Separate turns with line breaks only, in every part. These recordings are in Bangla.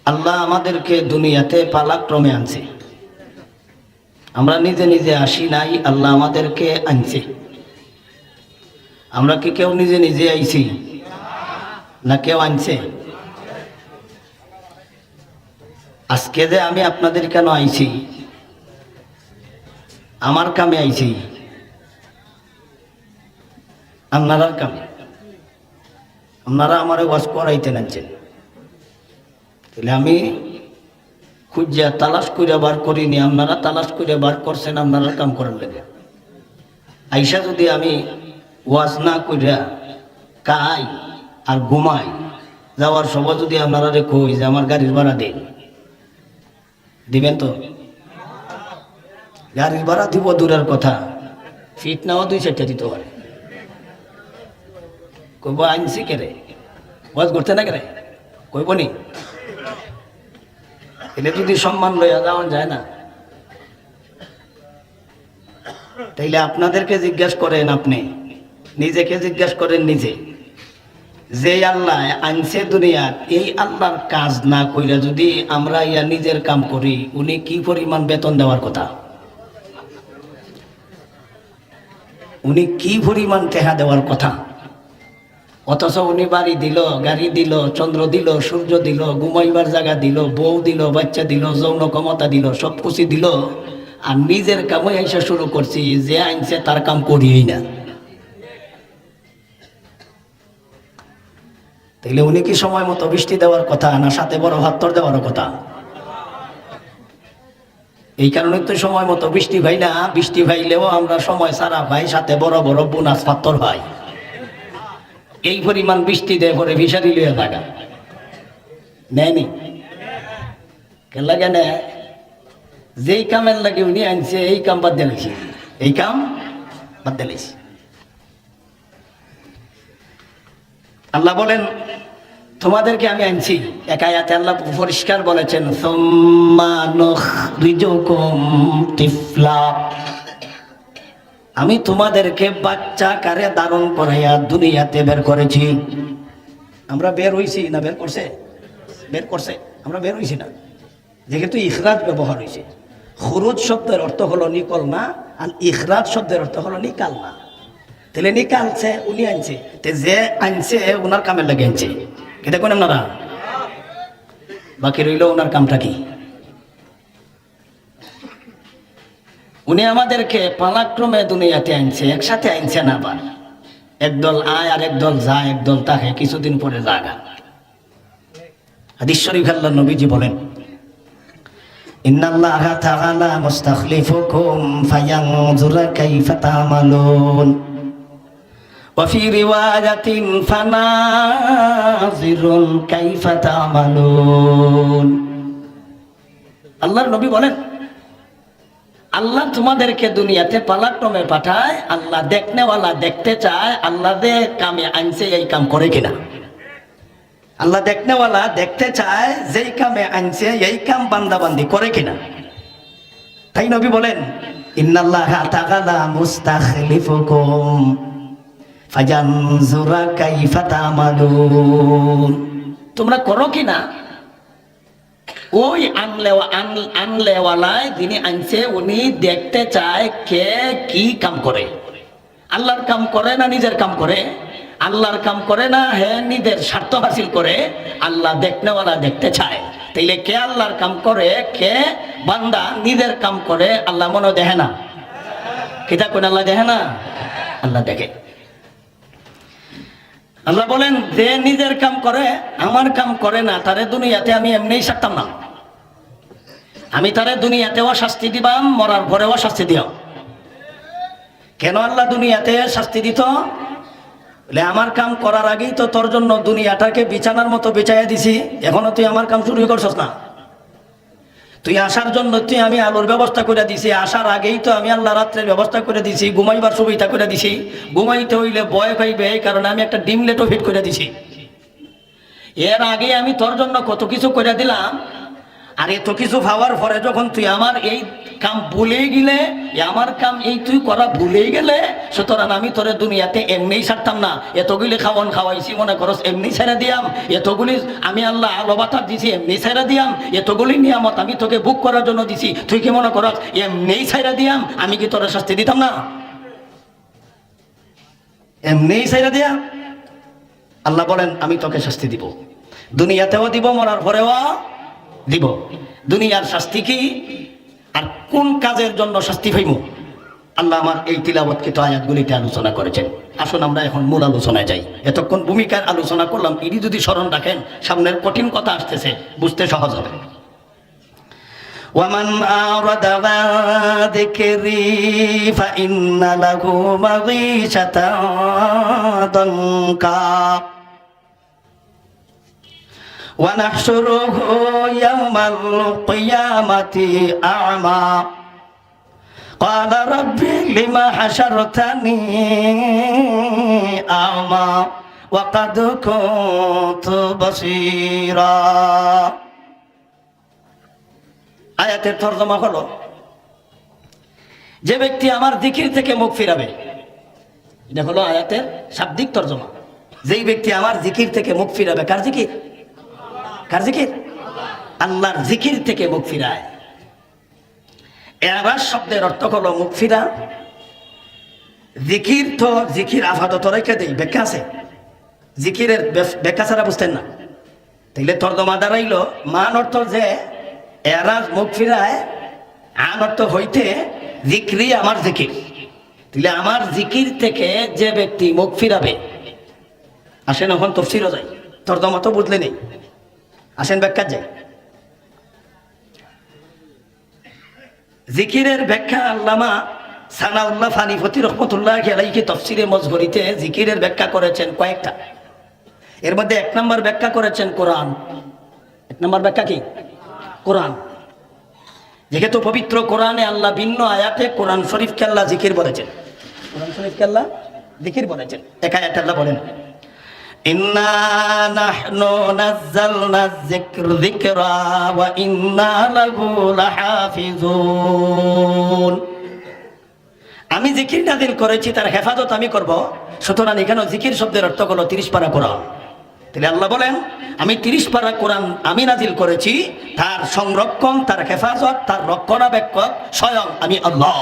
আল্লাহ আমাদেরকে দুনিয়াতে পালাক্রমে আনছে। আমরা নিজে নিজে আসি নাই, আল্লাহ আমাদেরকে আনছে। আমরা কি কেউ নিজে নিজে আইছি না কেউ আনছে? আজকে যে আমি আপনাদের কেন আইছি, আমার কামে আইছি, আপনারার কামে। আপনারা আমার ওয়াজ করাইতে নাচছেন, তাহলে আমি খুঁজিয়া তালাশ করে বার করিনি, আপনারা তালাশ করে বার করছেন আপনারা কাম করার লেগে। আইসা যদি আমি ওয়াজ না কইরা কাই আর ঘুমাই, যাওয়ার সময় যদি আপনারা কই যে আমার গাড়ির ভাড়া দেন, দিবেন তো? গাড়ির ভাড়া দিব দূরের কথা, ফিট নাও 2-4টা দিতে পারে। কইব আনছি কেরে, ওয়াজ করতে না কেরে, কইব নি? এলে যদি সম্মান লইয়া যাওয়া যায় না, তাইলে আপনাদেরকে জিজ্ঞাসা করেন, আপনি নিজেকে জিজ্ঞাসা করেন নিজে, যে আল্লাহ আনছে দুনিয়ার, এই আল্লাহর কাজ না কইরা যদি আমরা ইয়া নিজের কাম করি, উনি কি পরিমাণ বেতন দেওয়ার কথা, উনি কি পরিমাণ টেহা দেওয়ার কথা। অথচ উনি বাড়ি দিল, গাড়ি দিল, চন্দ্র দিল, সূর্য দিল, ঘুমাইবার জায়গা দিল, বউ দিল, বাচ্চা দিল, যৌন ক্ষমতা দিল, সব কিছু দিল, আর নিজের কামই এসে শুরু করছি, যে আনছে তার কাম করিই না। তাইলে উনি কি সময় মতো বৃষ্টি দেওয়ার কথা, না সাথে বড় হাত্তর দেওয়ার কথা? এই কারণে তো সময় মতো বৃষ্টি ভাই না, বৃষ্টি ভাইলেও আমরা সময় সারা ভাই, সাথে বড় বড় বোনাস পাত্তর ভাই। এই পরিমাণ বৃষ্টি দেয় পরে ভিসারি লইয়া থাকা নেয়নি কেন লাগে না? যেই কামের লাগে উনি আনছে এই কাম বাদ দিয়েছি, এই কাম বাদ দিয়েছি। আল্লাহ বলেন তোমাদেরকে আমি আনছি, এক আয়াতে আল্লাহ পরিষ্কার বলেছেন, সুম্মা নুখরিজুকুম তিফলা, আমি তোমাদেরকে বাচ্চা কারে ধারণ করাইয়া দুনিয়াতে বের করেছি। আমরা বের হইছি না বের করছে? বের করছে, আমরা বের হইছি না, যেহেতু ইখরাজ ব্যবহার হয়েছে। খুরুজ শব্দের অর্থ হলো নিকল না, আর ইখরাজ শব্দের অর্থ হলো নিকাল না। তাহলে নিকালছে উনি আনছে, যে আনছে ওনার কামের লাগে আনছে, এটা কোন আপনারা? বাকি রইল ওনার কামটা কি? উনি আমাদেরকে পালাক্রমে দুনিয়াতে আনছে, একসাথে আনছে না। আবার একদল আয় আর একদল যায়, একদল তাকে কিছুদিন পরে জাগা। হাদিস শরীফ আল্লাহর নবীজি বলেন, ইন্নাল্লাহা তাআলা মুস্তাখলিফুকুম ফায়ানজুরা কাইফা তা'মালুন ওয়া ফি রিওয়ায়াতিন ফানাজিরুন কাইফা তা'মালুন। আল্লাহর নবী বলেন, আল্লাহ তোমাদেরকে দুনিয়াতে পালাক্রমে পাঠায়, আল্লাহ দেখনেওয়ালা দেখতে চায় আল্লাহ দে কামে আনছে এই কাম করে কিনা। আল্লাহ দেখনেওয়ালা দেখতে চায় যেই কামে আনছে এই কাম বান্দাবান্দি করে কিনা। তাই নবী বলেন, ইন্নাল্লাহা তাআলা মুস্তাখলিফুকুম ফায়ানজুরা কাইফা তা'মালুন, তোমরা করো কিনা। ওই আনলেওয়ালায় যিনি আনছে উনি দেখতে চায় কে কি কাম করে। আল্লাহর কাম করে না নিজের কাম করে? আল্লাহর কাম করে না, হে নিজের স্বার্থ হাসিল করে। আল্লাহ দেখনেওয়ালা দেখতে চায়, তাইলে কে আল্লাহর কাম করে, কে বান্দা নিজের কাম করে, আল্লাহ মনে দেখে না? কিতা কোন আল্লাহ দেখে না? আল্লাহ দেখে। আল্লাহ বলেন, যে নিজের কাম করে আমার কাম করে না, তারে দুনিয়াতে আমি এমনিই ছাড়তাম না। আমি তারে দুনিয়াতেও শাস্তি দিবাম, মরার পরেও শাস্তি দিও। কেন আল্লাহ দুনিয়াতে শাস্তি দিত? বলে আমার কাম করার আগেই তো তোর জন্য দুনিয়াটাকে বিছানার মতো বিছাইয়া দিছি, এখনো তুই আমার কাম শুরু করছস না। তুই আসার জন্য তুই আমি আলোর ব্যবস্থা করে দিছি, আসার আগেই তো আমি আল্লাহ রাত্রের ব্যবস্থা করে দিছি, ঘুমাইবার সুবিধা করে দিছি। ঘুমাইতে হইলে ভয় পাইবে এই কারণে আমি একটা ডিম লেটও ফিট করে দিছি। এর আগে আমি তোর জন্য কত কিছু করে দিলাম, আর এত কিছু ভাবার পরে যখন তুই আমার এই কাম ভুলেই গেলে, আমার কাম এই তুই করা ভুলেই গেলে, সুতরাং আমি তোরে দুনিয়াতে এমনিই ছাড়তাম না। এতগুলি খাওয়ান খাওয়াইছি মনে করস এমনি ছেড়ে দিয়াম, এতগুলি আমি আল্লাহ আলো বাতাস দিছি এমনি ছেড়ে দিয়াম, এতগুলি নিয়ামত আমি তোকে বুক করার জন্য দিছি, তুই কি মনে করস এমনিই ছেড়ে দিয়াম? আমি কি তোরে শাস্তি দিতাম না? এমনিই ছেড়ে দিয়াম? আল্লাহ বলেন আমি তোকে শাস্তি দিব, দুনিয়াতেও দিব, মরার পরেও দিব। দুনিয়ার শাস্তি কি আর কোন কাজের জন্য শাস্তি পাইব আল্লাহ আমার এই তিলাওয়াতকৃত আয়াতগুলিতে আলোচনা করেছেন। আসুন আমরা এখন মূল আলোচনায় যাই। এতক্ষণ ভূমিকার আলোচনা করলাম, এটি যদি স্মরণ রাখেন সামনের কঠিন কথা আসতেছে, বুঝতে সহজ হবে। ওয়ামান আরাদা আন যিকরি ফাইন্না লাহু মাঈশাতান দানকা ওয়া নাহশুরুহু ইয়াওমাল কিয়ামাতি আ'মা ক্বালা রাব্বি লিমা হাশারতানি আ'মা ওয়া ক্বাদ কুনতু বাসীরা। আয়াতের তরজমা হলো, যে ব্যক্তি আমার জিকির থেকে মুখ ফিরাবে। এটা হলো আয়াতের শাব্দিক তরজমা। যেই ব্যক্তি আমার জিকির থেকে মুখ ফিরাবে, কার জিকির? কার জিকির? আল্লাহর জিকির থেকে মুখ ফিরায়। এরাস শব্দের অর্থ হলো মুখ ফিরা। জিকির তো জিকির আপাতত রেখে দেই, ব্যাখ্যা আছে, জিকিরের ব্যাখ্যা ছাড়া বুঝতেন না। তাইলে তর্জমা দাঁড়াইল মান অর্থ যে এরাস মুখ ফিরায়, আন অর্থ হইতে জিক্রি আমার জিকির। তাহলে আমার জিকির থেকে যে ব্যক্তি মুখ ফিরাবে, আসেন এখন তফসিরও যাই, তর্জমা তো বুঝলে নেই, আসেন ব্যাখ্যা যাই। জিকিরের ব্যাখ্যা আল্লামা সানাউল্লাহ ফানিফতি রহমতুল্লাহ আলাইহি তফসিরে মজবরিতে জিকিরের ব্যাখ্যা করেছেন কয়েকটা। এর মধ্যে 1 নম্বর ব্যাখ্যা করেছেন কোরআন। 1 নম্বর ব্যাখ্যা কি? কোরআন। যেহেতু পবিত্র কোরআনে আল্লাহ ভিন্ন আয়াতে কোরআন শরীফকে আল্লাহ জিকির বলেছেন, কোরআন শরীফকে আল্লাহ জিকির বলেছেন। এক আয়াতে আল্লাহ বলেন, ইন্না নাহনু নাযালনা যিকরা ওয়া ইন্না লাহু লাহাফিজুন। আমি জিকির নাযিল করেছি, তার হেফাজত আমি করব। সুতরাং এখানে জিকির শব্দের অর্থ হলো 30 পারা কোরআন। তাহলে আল্লাহ বলেন আমি 30 পারা কোরআন আমি নাযিল করেছি, তার সংরক্ষণ, তার হেফাজত, তার রক্ষণাবেক্ষক স্বয়ং আমি আল্লাহ।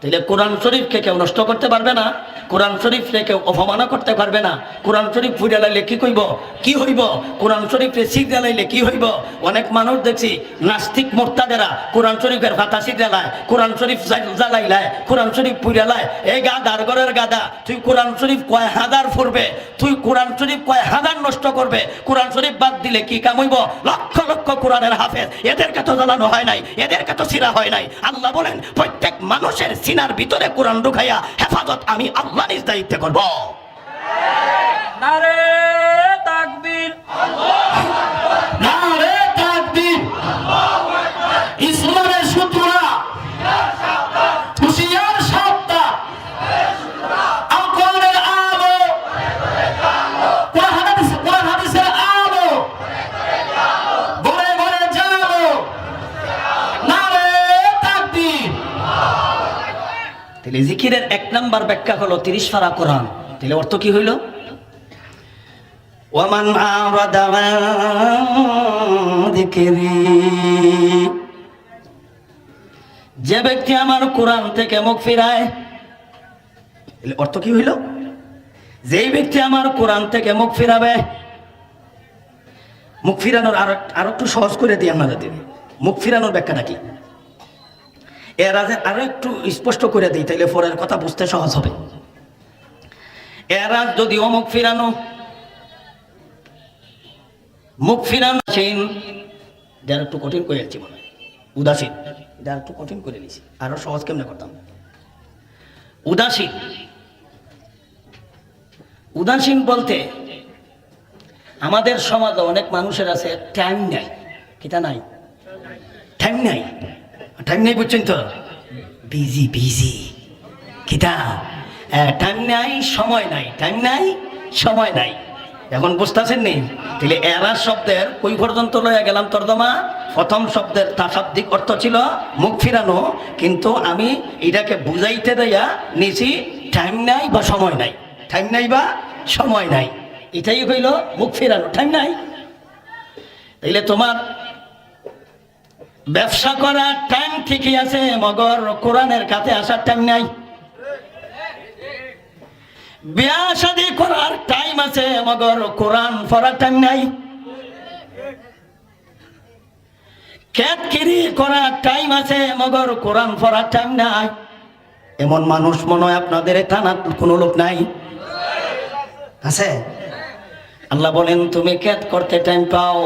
তাহলে কোরআন শরীফকে কেউ নষ্ট করতে পারবে না, কোরআন শরীফকে কেউ অপমান করতে পারবে না। কোরআন শরীফ ফুড়ে লাইলে কি কইব, কি হইব? কোরআন শরীফে শিখ জ্বালাইলে কি হইব? অনেক মানুষ দেখছি নাস্তিক মোর্তাদেরা কোরআন শরীফের ফাতা শিখ জ্বালায়, কোরআন শরীফ জ্বালাইলায়, কোরআন শরীফ ফুড়ে লায়। এই গাদার ঘরের গাদা, তুই কোরআন শরীফ কয় হাজার ফুরবে, তুই কোরআন শরীফ কয় হাজার নষ্ট করবে, কোরআন শরীফ বাদ দিলে কি কাম হইব? লক্ষ লক্ষ কোরআনের হাফেজ, এদেরকে তো জ্বালানো হয় নাই, এদেরকে তো ছিঁড়া হয় নাই। আল্লাহ বলেন প্রত্যেক মানুষের সিনার ভিতরে কোরআন ঢুকাইয়া হেফাজত আমি আল্লাহ নিজ দায়িত্বে করব।
নারে তাকবীর,
নারে তাকবীর, ইসলামের সূত্ররা হুঁশিয়ার সাবধান, কোরআনের আলো, কোরআন হাদিসের আলো, ঘরে ঘরে জানো, নারে তাকবীর। তাহলে জিকিরের 1 নম্বর ব্যাখ্যা হলো 30 পারা কোরআন। তাহলে অর্থ কি হইল? ওয়ামান আরাদা আন যিকরি, যে ব্যক্তি আমার কোরআন থেকে মুখ ফিরায়। অর্থ কি হইল? যেই ব্যক্তি আমার কোরআন থেকে মুখ ফিরাবে। মুখ ফিরানোর আরো একটু সহজ করে দিই আপনাদের, মুখ ফিরানোর ব্যাখ্যাটা কি এর আগে আরো একটু স্পষ্ট করে দিই, তাইলে পরের কথা বুঝতে সহজ হবে। এর আগে যদি মুখ ফিরানো, মুখ ফিরানো যারা একটু কঠিন করে যাচ্ছি মনে হয়, উদাসীন, এটা একটু কঠিন করে নিয়েছি, আরো সহজ কেমনে করতাম। উদাসীন, উদাসীন বলতে আমাদের সমাজে অনেক মানুষের আছে টাইম নাই, কিটা নাই, টাইম নাই, টাইম নেই, বুঝছেন তো, বিজি বিজি, কিটা টাইম নাই, সময় নাই, টাইম নাই, সময় নাই। এখন বুঝতেছেন নি? তাহলে এরা শব্দের কই পর্যন্ত লইয়া গেলাম তর্জমা? প্রথম শব্দের শাব্দিক অর্থ ছিল মুখ ফিরানো, কিন্তু আমি এটাকে বুঝাইতে দেয়া নিছি টাইম নাই বা সময় নাই, টাইম নাই বা সময় নাই, এটাই হইল মুখ ফিরানো, টাইম নাই। তাইলে তোমার ব্যবসা করার টাইম ঠিকই আছে, মগর কোরআনের কাছে আসার টাইম নাই। বিয়া শাদী করার টাইম আছে, মগর কোরআন পড়ার টাইম নাই। খেতকিরি করার টাইম আছে, মগর কোরআন পড়ার টাইম নাই। এমন মানুষ মনে হয় আপনাদের থানার কোনো লোক নাই? আছে? আল্লাহ বলেন তুমি খেত করতে টাইম পাও,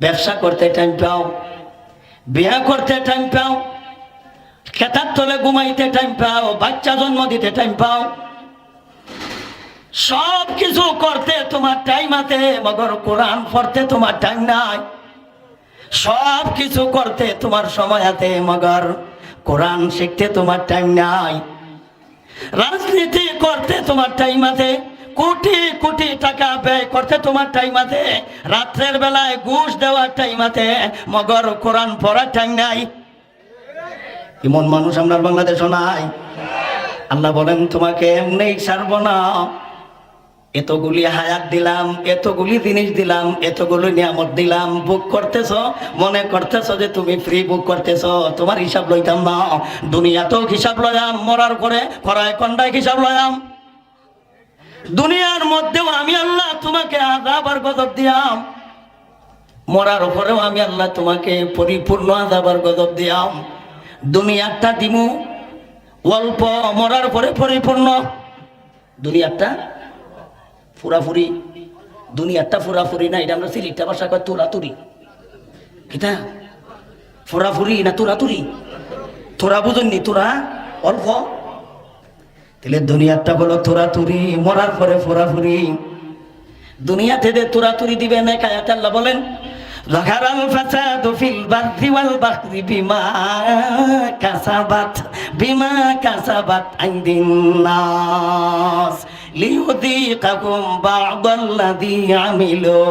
ব্যবসা করতে টাইম পাও, বিয়া করতে টাইম পাও, খেতার তলে ঘুমাইতে টাইম পাও, বাচ্চা জন্ম দিতে টাইম পাও, সব কিছু করতে তোমার টাইম আছে, মগর কোরআন পড়তে তোমার টাইম নাই। সব কিছু করতে তোমার সময় আছে, মগর কোরআন শিখতে তোমার টাইম নাই। রাজনীতি করতে তোমার টাইম আছে, কোটি কোটি টাকা ব্যয় করতে তোমার টাইম আছে, রাত্রের বেলায় ঘুষ দেওয়ার টাইম আছে, মগর কোরআন পড়ার টাইম নাই। এমন মানুষ আমরা বাংলাদেশও নাই। আল্লাহ বলেন তোমাকে এমনি ছাড়ব না, এতগুলি হায়াত দিলাম, এতগুলি জিনিস দিলাম, এতগুলি নিয়ামত দিলাম, বুক করতেছ, মনে করতেছ যে তুমি ফ্রি বুক করতেছ, তোমার হিসাব লইতাম না। দুনিয়াতেও হিসাব লয়াম, মরার পরে খরায় কন্ডায় হিসাব লয়াম। দুনিয়ার মধ্যেও আমি আল্লাহ তোমাকে আযাব আর গজব দিয়াম, মরার পরেও আমি আল্লাহ তোমাকে পরিপূর্ণ আযাব আর গজব দিয়াম। দুনিয়াটা দিমু অল্প, মরার পরে পরিপূর্ণ। দুনিয়াটা ফুরাফুরি, দুনিয়াটা ফুরাফুরি না, এটা আমরা সিলেটটা ভাষা কয় তোরাতুরি। কিতা ফুরাফুরি না তোরাতুরি? তোরা বুঝুননি, তোরা অল্প। তাহলে দুনিয়াটা হলো তোরাতুরি, মরার পরে ফুরাফুরি। দুনিয়াতে যে তোরাতুরি দিবে না, কায়াতে আল্লাহ বলেন যাহারাল ফাসাদু ফিল বাররি ওয়াল বাহরি বিমা কাসাবাত আইদিন নাস লিউযীকাকুম বা'দাল্লাযী আমিলু।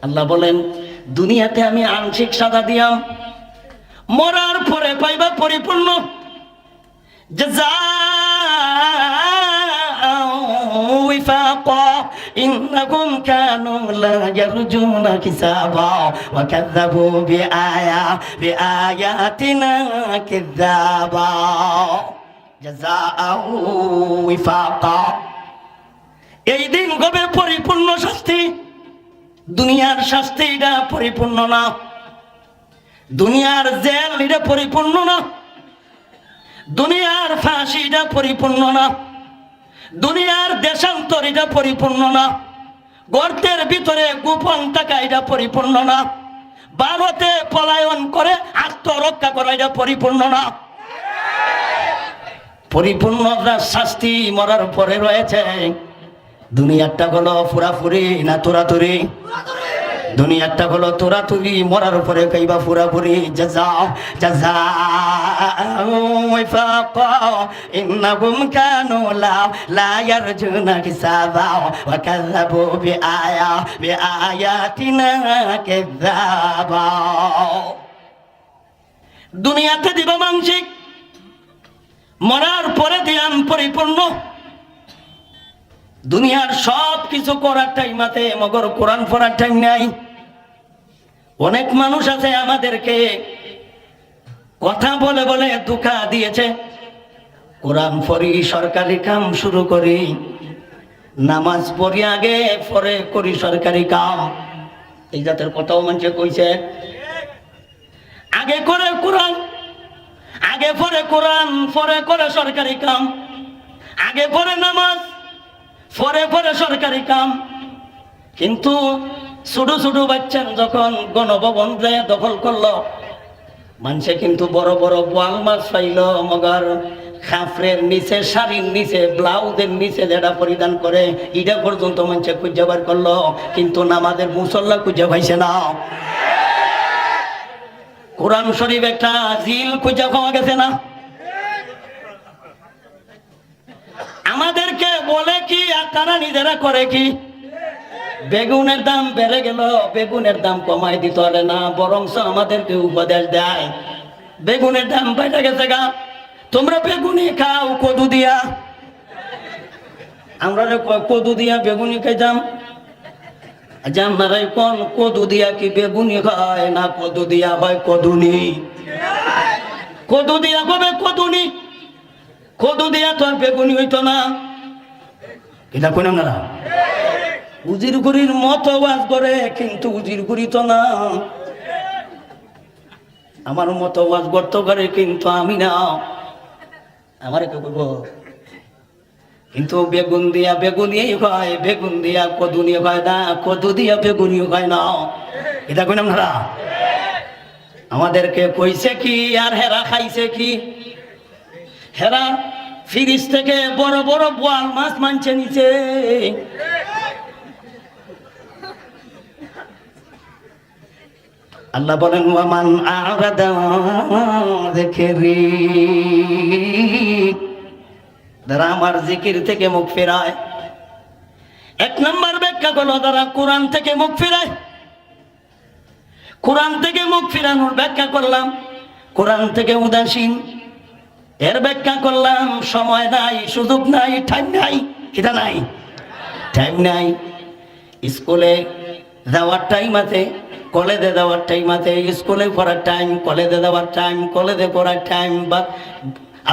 আল্লাহ বলেন দুনিয়াতে আমি আংশিক সাজা দিয়াম, মরার পরে পাইবা পরিপূর্ণ জাযাআ ওয়াফাকা। ইন্নাকুম কানু লা ইয়ারজুনা হিসাবা ওয়া কাযাবু বিআয়াতিনা কিযাবা। জাযাআ ওয়াফাকা, এই দিন হবে পরিপূর্ণ শাস্তি। দুনিয়ার শাস্তি এটা পরিপূর্ণ না, দুনিয়ার জেল এটা পরিপূর্ণ না, দুনিয়ার ফাঁসি এটা পরিপূর্ণ না, দুনিয়ার দেশান্তর এটা পরিপূর্ণ না, গর্তের ভিতরে গোপন থাকা এটা পরিপূর্ণ না, ভারতে পলায়ন করে আত্মরক্ষা করা এটা পরিপূর্ণ না। পরিপূর্ণ শাস্তি মরার পরে রয়েছে। দুনিয়াটা হলো ফুরাফুরি না তোরাতুরি? দুনিয়াটা হলো তোরাতুরি, মরার উপরে কইবা ফুরাফুরি। জাযাও জাযাও ওয়াফাকা ইন্নাহুম কানু লা ইয়ারজুনা হিসাবা ওয়া কাযাবু বিআয়াতিনা কিযাবা। দুনিয়াতে দিব মানসিক, মরার পরে দিয়াম পরিপূর্ণ। দুনিয়ার সব কিছু করার টাইম আছে, মগর কোরআন পড়ার টাইম নাই। অনেক মানুষ আছে আমাদেরকে কথা বলে বলে ধোঁকা দিয়েছে। কোরআন পড়ি, সরকারি কাম শুরু করি, নামাজ পড়ি আগে, পরে করি সরকারি কাম। এই জাতের কথাও মানুষে কইছে। আগে করে কোরআন, আগে পরে কোরআন, পরে করে সরকারি কাম, আগে পরে নামাজ, পরে পরে সরকারি কাম। কিন্তু ছোট ছোট বাচ্চা যখন গণভবন যায় দখল করলো, মানুষে কিন্তু বড় বড় বোয়াল মাছ পাইল, মগর খাফরের নিচে, শাড়ির নিচে, ব্লাউজের নিচে যেটা পরিধান করে এটা পর্যন্ত মানুষে খুঁজে বার করলো, কিন্তু নামাজের মুসল্লা খুঁজে পাইছে না। কোরআন শরীফ একটা জিল খুঁজে পাওয়া গেছে না। আমাদেরকে বলে কি আর তারা নিজেরা করে কি? বেগুনের দাম বেড়ে গেল, বেগুনের দাম কমাই দিতে পারে না, বরংস আমাদেরকে উপদেশ দেয় বেগুনের দাম বেড়ে গেছে গা, তোমরা বেগুনি খাও কদু দিয়া। আমরা কদু দিয়া বেগুনি খাইতাম, আচ্ছা আপনারাই কোন কদু দিয়া কি বেগুনি খায় না কদু দিয়া হয় কদুনি? কদু দিয়া কবে কদুনি, কদু দিয়া তো আর বেগুনি হইতো না। এটা কোন আপনারা উজির গুড়ির মতো ওয়াজ করে, কিন্তু উজির গুড়ি তো না। আমার মতো ওয়াজ করতে করে, কিন্তু আমি না। আমার কেউ বলবো কিন্তু বেগুন দিয়া বেগুনিই হয়, বেগুন দিয়া কদুনি হয় না, কদু দিয়া বেগুনি হয় না। এটা কই আপনারা আমাদেরকে কইছে কি আর হেরা খাইছে কি? হেরা ফ্রিজ থেকে বড় বড় বোয়াল মাছ মানছে নিচে। আল্লাহ বলেন ওয়ামান আরাদা যিকরি, যারা আমার জিকির থেকে মুখ ফেরায়। এক নম্বর ব্যাখ্যা হলো যারা কোরআন থেকে মুখ ফেরায়। কোরআন থেকে মুখ ফিরানোর ব্যাখ্যা করলাম, কোরআন থেকে উদাসীন। এর ব্যাখ্যা করলাম সময় নাই, সুযোগ নাই, টাইম নাই। এটা নাই, টাইম নাই। স্কুলে যাওয়ার টাইম আছে, কলেজে যাওয়ার টাইম আছে, স্কুলে পড়ার টাইম, কলেজে যাওয়ার টাইম, কলেজে পড়ার টাইম, বা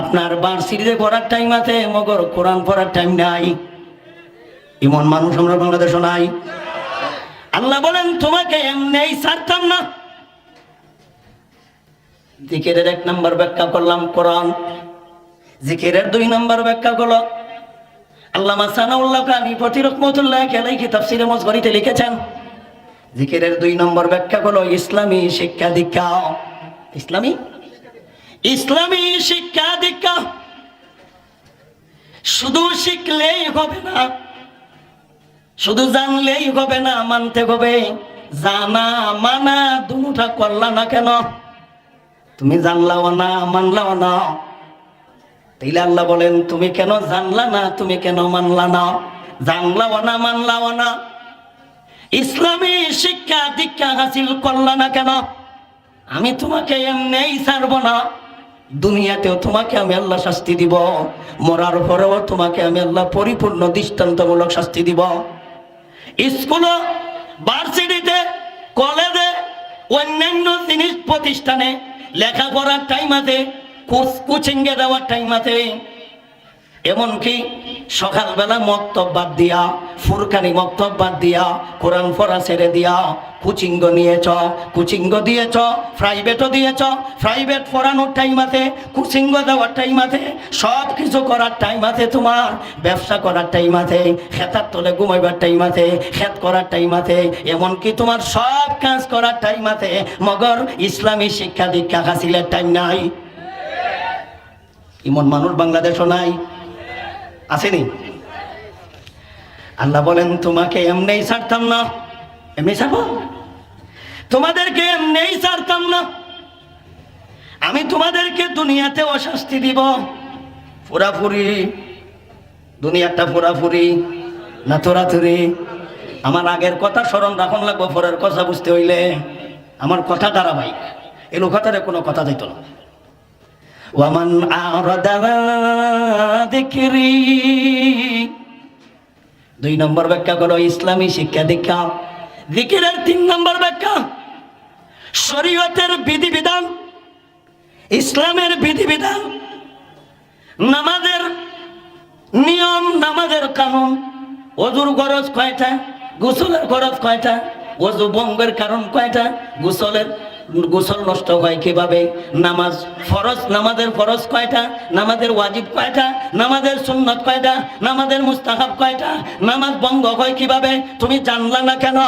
আপনার ভার্সিটিতে পড়ার টাইম আছে, মগর কোরআন পড়ার টাইম নাই। এমন মানুষ আমরা বাংলাদেশে নাই। আল্লাহ বলেন তোমাকে এমনি ছাড়তাম না। জিকিরের এক নম্বর ব্যাখ্যা করলাম কোরআন। জিকিরের দুই নম্বর ব্যাখ্যা করলো আল্লামা সানাউল্লাহ কানিপতি রহমাতুল্লাহ আলাইহি তাফসীরে মুজবরিতে লিখেছেন। জিকিরের দুই নম্বর ব্যাখ্যা হলো ইসলামী শিক্ষা দীক্ষা। ইসলামী শিক্ষা দীক্ষা শুধু শিখলেই হবে না, শুধু জানলেই হবে না, মানতে হবে। জানা মানা দুটা করলা না কেন? তুমি জানলাও না, মানলাও না। তাইলে আল্লাহ বলেন তুমি কেন জানলা না, তুমি কেন মানলা না? জানলাও না, মানলাও না, ইসলামী শিক্ষা দীক্ষা হাসিল করলা না কেন? আমি তোমাকে এমনি ছাড়বো না। দুনিয়াতেও তোমাকে আমি আল্লাহ শাস্তি দিব, মরার পরেও তোমাকে আমি আল্লাহ পরিপূর্ণ দৃষ্টান্তমূলক শাস্তি দিব। স্কুল, ভার্সিটিতে, কলেজে, অন্যান্য জিনিস প্রতিষ্ঠানে লেখাপড়ার টাইম আছে, কোচিংয়ে যাওয়ার টাইম আছে। এমনকি সকালবেলা মক্তব বাদ দিয়া, ফুরকানি মক্তব বাদ দিয়া, কোরআন পড়া ছেড়ে দিয়া কোচিংগ নিয়েছ, কোচিংগ দিয়েছ, প্রাইভেটও দিয়েছ, প্রাইভেট পড়ানোর টাইম আছে, কোচিংগ দেওয়ার টাইম আছে, সব কিছু করার টাইম আছে। তোমার ব্যবসা করার টাইম আছে, খেতার তলে ঘুমাইবার টাইম আছে, খেত করার টাইম আছে, এমনকি তোমার সব কাজ করার টাইম আছে, মগর ইসলামী শিক্ষা দীক্ষা হাসিলের টাইম নাই। এমন মানুষ বাংলাদেশও নাই, আসেনি? আল্লাহ বলেন তোমাকে এমনি ছাড়তাম না। এমনি ছাড়বো? তোমাদেরকে এমনি ছাড়তাম না। আমি তোমাদেরকে দুনিয়াতে অশাস্তি দিব, পুরাপুরি। দুনিয়াটা পুরাপুরি না তোরাতুরি? আমার আগের কথা স্মরণ রাখন লাগবো, পরের কথা বুঝতে হইলে আমার কথা ধারাবাহিক। এই লোকটারে কোনো কথা যাইত না। ওয়ামান আরাদা যিকরি, দুই নম্বর ব্যাখ্যা করো ইসলামী শিক্ষা দীক্ষা। জিকিরের তিন নম্বর ব্যাখ্যা শরীয়তের বিধিবিধান, ইসলামের বিধিবিধান, নামাজের নিয়ম, নামাজের কানুন। ওযুর গরজ কয়টা, গোসলের গরজ কয়টা, ওযু ভঙ্গের কারণ কয়টা, গোসল নষ্ট হয় কিভাবে, নামাজ ফরজ, নামাজের ফরজ কয়টা, নামাজের ওয়াজিব কয়টা, নামাজের সুন্নত কয়টা, নামাজের মুস্তাহাব কয়টা, নামাজ ভঙ্গ হয় কিভাবে, তুমি জানলা না কেন?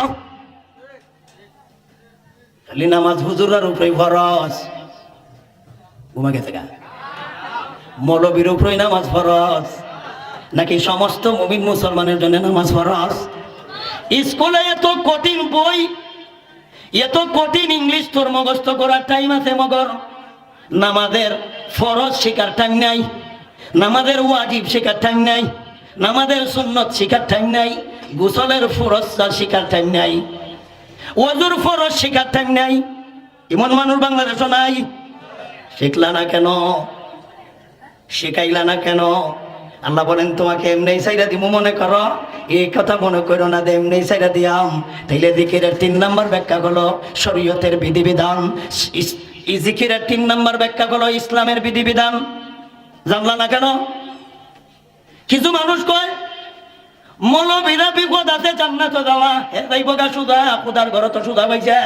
খালি নামাজ হুজুরের উপরে ফরজ, ঘুমা গেছে গা? মৌলবীর উপরে নামাজ ফরজ নাকি সমস্ত মুমিন মুসলমানের জন্য নামাজ ফরজ? স্কুলে এত কঠিন বই, এত কঠিন ইংলিশ তোর মুখস্থ করার টাইম আছে, মগর নামাজের ফরজ শেখার টাইম নাই, নামাজের ওয়াজিব শেখার টাইম নাই, নামাজের সুন্নত শেখার টাইম নাই, গোসলের ফরজ শিকার টাইম নাই, ওযুর ফরজ শিকার টাইম নাই। এমন মানুষ বাংলাদেশও নাই। শিখলা না কেন? শিখাইলা না কেন? আল্লাহ বলেন তোমাকে এমনি সাইরা দিব মনে করো, এই কথা মনে করো না, এমনি সাইরা দিয়াম। তাইলে জিকিরের 3 নম্বর ব্যাখ্যা হলো শরীয়তের বিধিবিধান। এই জিকিরের 3 নম্বর ব্যাখ্যা হলো ইসলামের বিধিবিধান। জানলা না কেন? কিছু মানুষ কয় মৌলবীরা বিপদ আছে জান্নাতে যাওয়া, হে যাইব গা সুদা, খুদার ঘর তো সুদা পাইছে,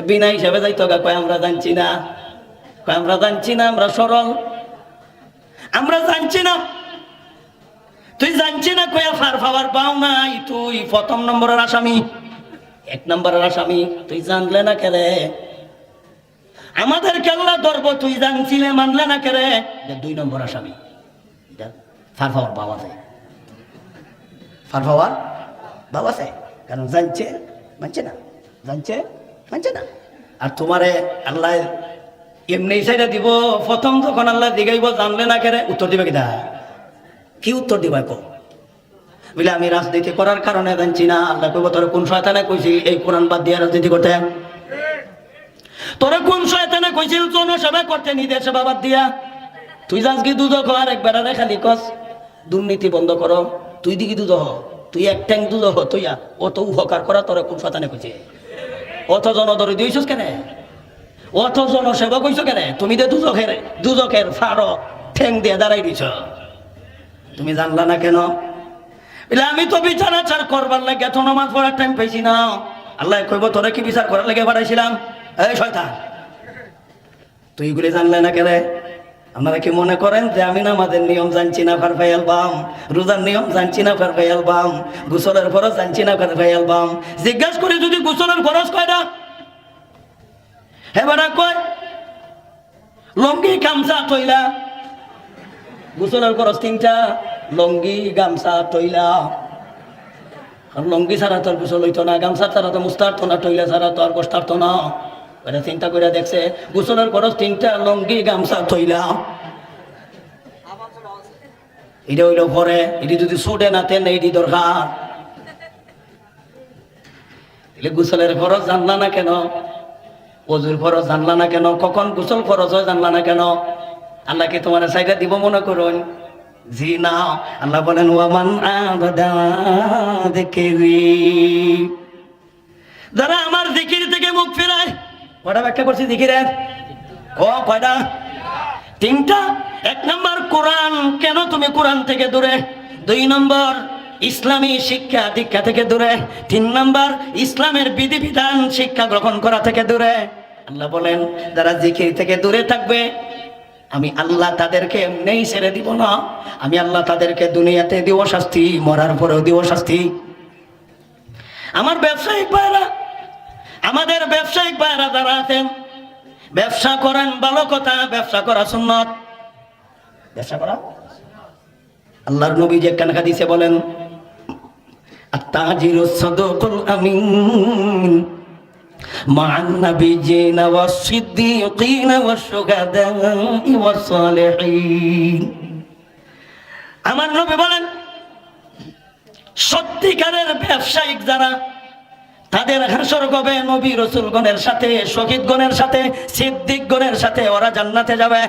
বিনা হিসাবে যাইতো গা। কয় আমরা জানছি না, কয় আমরা জানছি না, আমরা সরল, আমরা জানছি না। তুই জানছি না কয়া ফার ফাওয়ার পাও নাই, তুই প্রথম নম্বরের আসামি, 1 নম্বরের আসামি। তুই জানলে না কেরে? আমাদের কেল্লা ধরব, তুই জানছিলে মানলে না কেরে? 2 নম্বর আসামি। ফার ফাওয়ার বাবা আছে, ফার ফাওয়ার বাবা আছে, কারণ জানছে মানছে না, জানছে মানছে না। আর তোমারে আল্লাহ এমনি সাইডা দিব, প্রথম যখন আল্লাহ দিগাইব জানলে না কেরে, উত্তর দিবে কিনা? কি উত্তর দিবা? বলে আমি রাজনীতি করার কারণে জানছি না। আল্লাহ কইব তোর কোন শয়তানে কইছিল এই কোরআন বাদ দিয়ে রাজনীতি করতে? তোরে কোন শয়তানে কইছিল জনসেবা করতে, নিজের সেবা বাদ দিয়া? তুই জানস কি দুধ কর একবার খালি কস দুর্নীতি বন্ধ করো, তুই দিকে দুধ হ, তুই এক ট্যাঙ্ক দুধ হ, তুই অত উপকার করা তোরে কোন শয়তানে কইছে? অত জনদরে দিয়েছিস কেন? অত জনসেবা কইছো কেন? তুমি যে দুজকের ফাড়ো ঠ্যাং দিয়ে দাঁড়াই দিছ, তুমি জানলা না কেন? বলে আমি তো বিচার আচার করবার লাগে এত নামাজ পড়ার টাইম পাইছি না। আল্লাহ কইব তোরা কি বিচার করার লাগে পাঠাইছিলাম? এই শয়তান, তুই এগুলি জানলে না কেন? আপনারা কি মনে করেন যে আমি নামাজের নিয়ম জানছি না ফার ফাই অ্যালবাম, রোজার নিয়ম জানছি না ফার ফাই অ্যালবাম, গোসলের ফরজ জানছি না ফার ফাই অ্যালবাম? জিজ্ঞাসা করি যদি গোসলের ফরজ কয়টা? হেবারা কয় লঙ্গি গামছা তৈলা। গোসলের ফরজ 3টা, লঙ্গি গামছা তৈলা। আর লঙ্গি ছাড়া তো আর গোসল হইতো না, গামছা ছাড়া তো মুস্তারতো না, তৈলা ছাড়া তো আর বসতারতো না। এটা চিন্তা করে দেখছে, গোসলের ফরজ 3টা, লঙ্গি গামছা তৈলা। এটা হইল পরে, এটি যদি ছুটে না তেন এইটি দরকার। গোসলের ফরজ জানলা না কেন? ওযুর ফরজ জানলা না কেন? কখন গোসল ফরজ হয় জানলা না কেন? আল্লাহ কি তোমার সাইডে দিব মনে করুন? জি না। আল্লাহ বলেন ওয়ামান আবাদা যিকরি, যারা আমার জিকির থেকে মুখ ফেরায়। কয়টা ব্যাখ্যা করছি জিকিরের? কয়টা? 3টা। 1 নম্বর কোরআন, কেন তুমি কোরআন থেকে দূরে? 2 নম্বর ইসলামী শিক্ষা দীক্ষা থেকে দূরে। 3 নম্বর ইসলামের বিধিবিধান শিক্ষা গ্রহণ করা থেকে দূরে। আল্লাহ বলেন যারা জিকির থেকে দূরে থাকবে আমি আল্লাহ তাদেরকে এমনি ছেড়ে দিব না। আমি আল্লাহ তাদেরকে দুনিয়াতে দিব শাস্তি, মরার পরেও দিব শাস্তি। আমার ব্যবসায়িক ভাইরা, আমাদের ব্যবসায়িক ভাইরা যারা আছেন, ব্যবসা করেন ভালো কথা, ব্যবসা করা সুন্নাত। ব্যবসা করা আল্লাহর নবী যে একখানা হাদিসে বলেন আত-তাজিরুস সাদুকুল আমিন মা'আন নাবিয়্যিনা ওয়াস-সিদ্দীকিনা ওয়াশ-শুহাদা'i ওয়াস-সালিহিন। আমার নবী বলেন সত্যিকারের ব্যবসায়িক যারা, তাদের হাসর হবে নবী রাসূলগণের সাথে, শহীদগণের সাথে, সিদ্দিকগণের সাথে, ওরা জান্নাতে যাবে।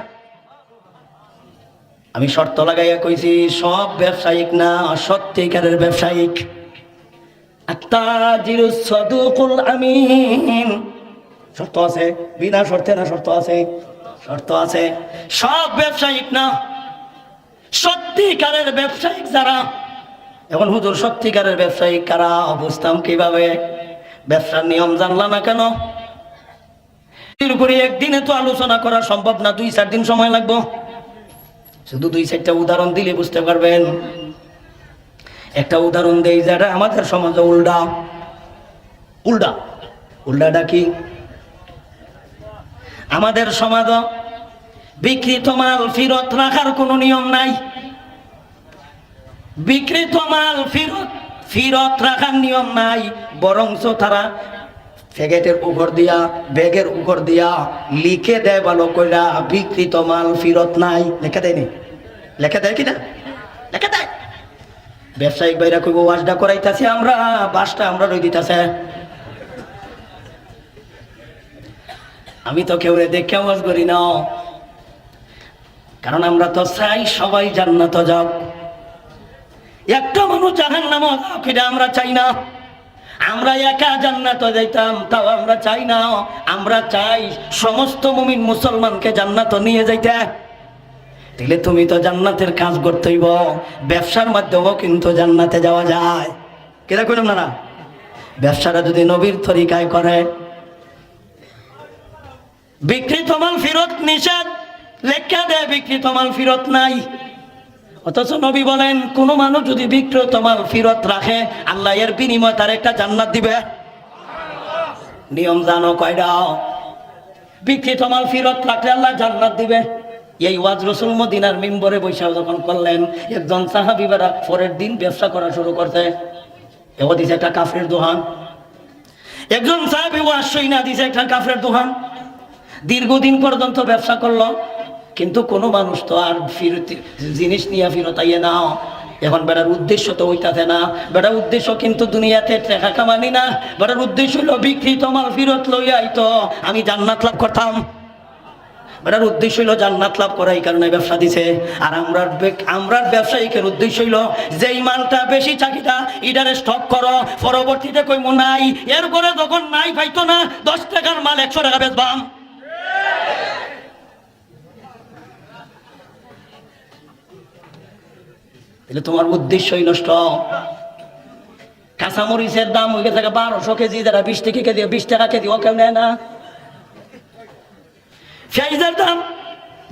আমি শর্ত লাগাইয়া কইছি সব ব্যবসায়িক না, সত্যিকারের ব্যবসায়িক। আত-তাজিরুস সাদুকুল আমিন, শর্ত আছে, বিনা শর্তে না, শর্ত আছে, শর্ত আছে। সব ব্যবসায়িক না, সত্যিকারের ব্যবসায়িক যারা। এখন হুজুর সত্যিকারের ব্যবসায়িক কারা? বুঝতাম কিভাবে? ব্যবসার নিয়ম জানলা না কেন? এর উপরে একদিনে তো আলোচনা করা সম্ভব না, 2-4 দিন সময় লাগবে। শুধু 2-4টা উদাহরণ দিলে বুঝতে পারবেন। একটা উদাহরণ দেই যারা আমাদের সমাজে উল্টা। উল্টা উল্টাটা কি? আমাদের সমাজ বিকৃত মাল ফেরত রাখার কোনো নিয়ম নাই। বিকৃত মাল ফেরত রাখার নিয়ম নাই, বরঞ্চ তারা প্যাকেটের উপর দিয়া, ব্যাগের উপর দিয়া লিখে দেয় ভালো কইরা বিকৃত মাল ফেরত নাই। লেখা দেয়নি? লেখা দেয় কিনা? লেখা দেয়। ব্যবসায়িক ভাইরা কইব ওয়াজটা করাইতাছি আমরা, বাসটা আমরা রই দিতাছে। আমি তো কেউ দেখে ওয়াজ করি না, কারণ আমরা তো চাই সবাই জান্নাত যাও। একটা মানুষ জাহান্নামে যাক এটা আমরা চাই না। আমরা একা জান্নাতে যাইতাম তাও আমরা চাই না। আমরা চাই সমস্ত মুমিন মুসলমানকে জান্নাতে নিয়ে যাইতে। তাহলে তুমি তো জান্নাতের কাজ করতে হইব, ব্যবসার মাধ্যমেও কিন্তু জান্নাতে যাওয়া যায়। কেটা কইলাম না? ব্যবসাটা যদি নবীর তরিকায় করে, বিক্রিত মাল ফেরত নিষেধ, লেখা দেয় বিক্রিত মাল ফেরত নাই। অথচ নবী বলেন কোন মানুষ যদি বিক্রিত মাল ফেরত রাখে আল্লাহ এর বিনিময়ে তার একটা জান্নাত দিবে। নিয়ম জানো কয়টা? বিক্রিত মাল ফেরত রাখলে আল্লাহ জান্নাত দিবে। এই ওয়াজ রাসূল মদিনার মিম্বরে বৈশা যখন করলেন, একজন সাহাবীরা পরের দিন ব্যবসা করা শুরু করতে। এও দিছে একটা কাফের দোকান। একজন সাহাবী ওয়াজ শুইনা দিছে একটা কাফের দোকান। দীর্ঘদিন পর্যন্ত ব্যবসা করলো, কিন্তু কোনো মানুষ তো আর জিনিস নিয়ে ফেরত আইয়ে না। এখন বেটার উদ্দেশ্য তো ওইটাতে না, বেটার উদ্দেশ্য কিন্তু দুনিয়াতে টাকা কামানি না। বেটার উদ্দেশ্য হলো বিক্রিত মাল ফেরত লইয়া আইতো আমি জান্নাত লাভ করতাম। বেটার উদ্দেশ্য হইলো জান্নাত লাভ করা, এই কারণে ব্যবসা দিছে। আর আমরা ব্যবসায়িকের উদ্দেশ্য হইলো যেই মালটা বেশি চাহিদা এটারে স্টক করো, পরবর্তীতে কই নাই, এরপরে যখন নাই পাইতো না 10 টাকার মাল 100 টাকা বেচবাম। তাহলে তোমার উদ্দেশ্যই নষ্ট। কাঁচামরিচের দাম হয়ে গেছে 1200 কেজি, যারা 20 টাকা কেজি 20 টাকা কেজি ও কেউ নেয় না। পেঁয়াজের দাম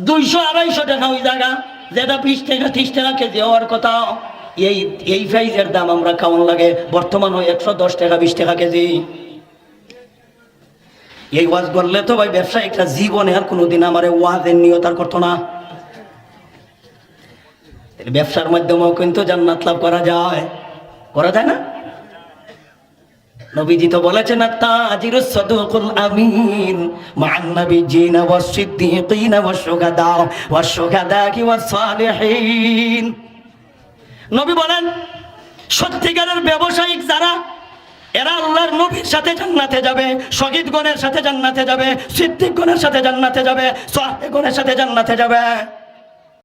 200-250 টাকা ওই জায়গা, যেটা 20 টাকা 30 টাকা কেজি হওয়ার কথা। এই পেঁয়াজের দাম আমরা কেমন লাগে বর্তমান হয় 110 টাকা 20 টাকা কেজি। এই ওয়াজ করলে তো ভাই ব্যবসায়িকটা জীবনে আর কোনোদিন আমার ওয়াজের নিয়ত আর করতো না। ব্যবসার মাধ্যমেও কিন্তু জান্নাত লাভ করা যায়, করা যায় না? নবীজি তো বলেছেন আত-তাজিরুস সাদুকুল আমিন মা'আন নাবিয়্যিনা ওয়াস-সিদ্দীকিনা ওয়াশ-শুহাদা'i ওয়াস-সালিহিন। নবী বলেন সত্যিকারের ব্যবসায়িক যারা, এরা আল্লাহর নবীর সাথে জান্নাতে যাবে, শহীদগণের সাথে জান্নাতে যাবে, সিদ্দিকগণের সাথে জান্নাতে যাবে, সালেহগণের সাথে জান্নাতে যাবে।